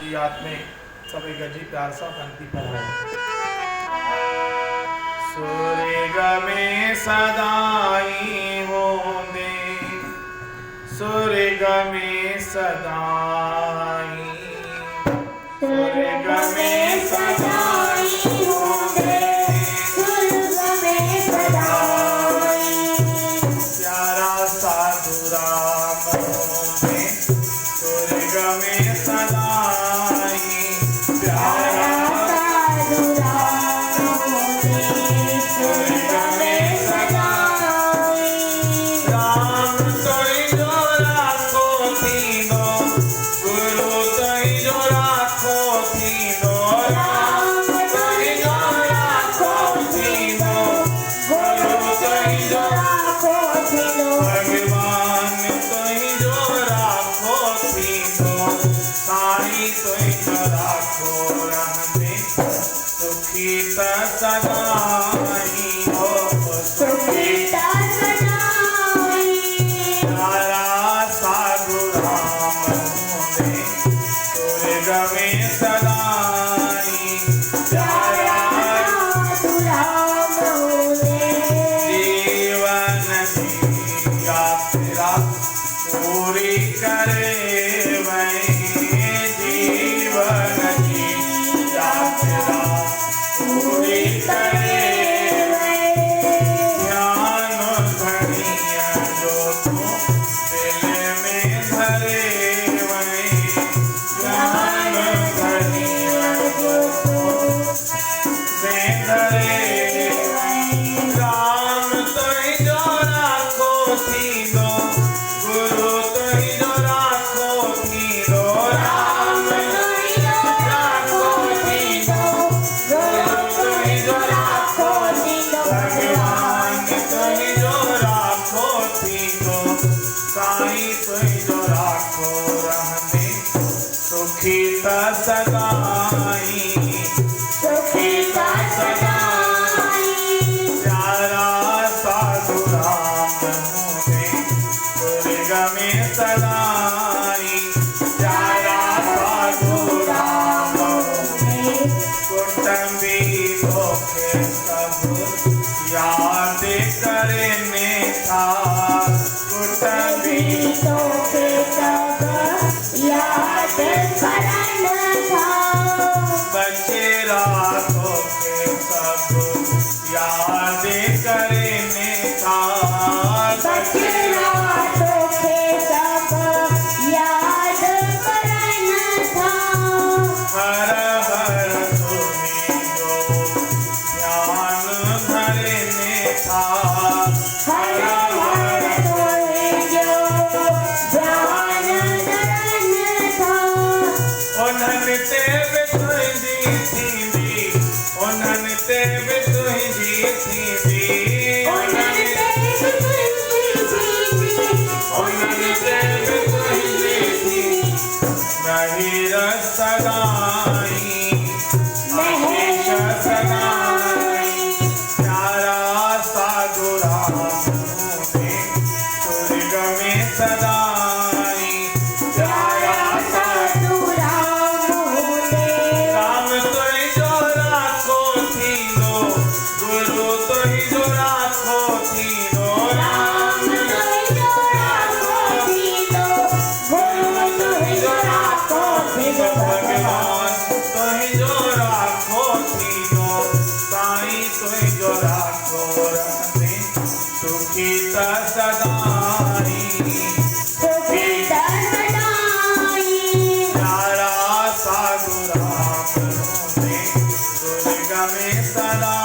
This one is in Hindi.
की याद में सभी गजी प्यार सा पंक्ति पर है। स्वर्ग में सदाई होंदे, स्वर्ग में सदाई, स्वर्ग में सदाई होंदे, स्वर्ग में सदाई। प्यारा साधु राम होंदे, स्वर्ग में सदाई। प्यारा साधु राम होंदे, स्वर्ग में सदाई। राम तोई जो राखो थींदो, गुरु तोई जो राखो थींदो। राम तोई जो राखो थींदो, गुरु तोई जो राखो थींदो। भगवान तोई जो राखो थींदो, साईं तोई जो राखो रहंदे, सुखी त सदाई हो, सुखी त सदाई। प्यारा साधु राम होंदे, स्वर्ग में सदाई। प्यारा साधु राम होंदे, जीवन की यात्रा पूरी करे वहीं, जीवन की यात्रा पूरी करे वहीं। ध्यान धनिया जो तू दिल में धरे वहीं, ध्यान धनिया जो तू में धरे वहीं। राम तोई जो राखो थींदो, गुरु तोई जो राखो थींदो। राम तोई जो राखो थींदो, गुरु तोई जो राखो थींदो। भगवान तोई जो राखो थींदो, साईं तोई जो राखो रहंदे, सुखी त सदाई, सुखी त सदाई। प्यारा साधु राम होंदे, स्वर्ग में सदाई। प्यारा साधु राम होंदे, कुटुंबी धोखे सब याद करने था, कुटुंबी धोखे सब याद करना था। बचेरा धोखे सब याद करने था, बचेरा धोखे सब याद करना था। हर हर तुम्हें जो ध्यान धरने था, हर हर तुम्हें जो ध्यान धरना था। उन्हनि ते बि तुंहिंजी थींदी, उन्हनि ते बि तुंहिंजी थींदी, उन्हनि ते बि तुंहिंजी थींदी, उन्हनि ते बि तुंहिंजी थींदी। महिर सदाई, महेश सदाई। प्यारा साधु राम होंदे, स्वर्ग में सदाई। प्यारा साधु राम होंदे, राम तोई जो राखो थींदो, गुरु तोई जो राखो थींदो। राम तोई जो राखो थींदो, गुरु तोई जो राखो थींदो। भगवान तोई जो राखो थींदो, साईं तोई जो राखो रहंदे, सुखी त सदाई, सुखी त सदाई। प्यारा साधु राम होंदे, स्वर्ग में सदा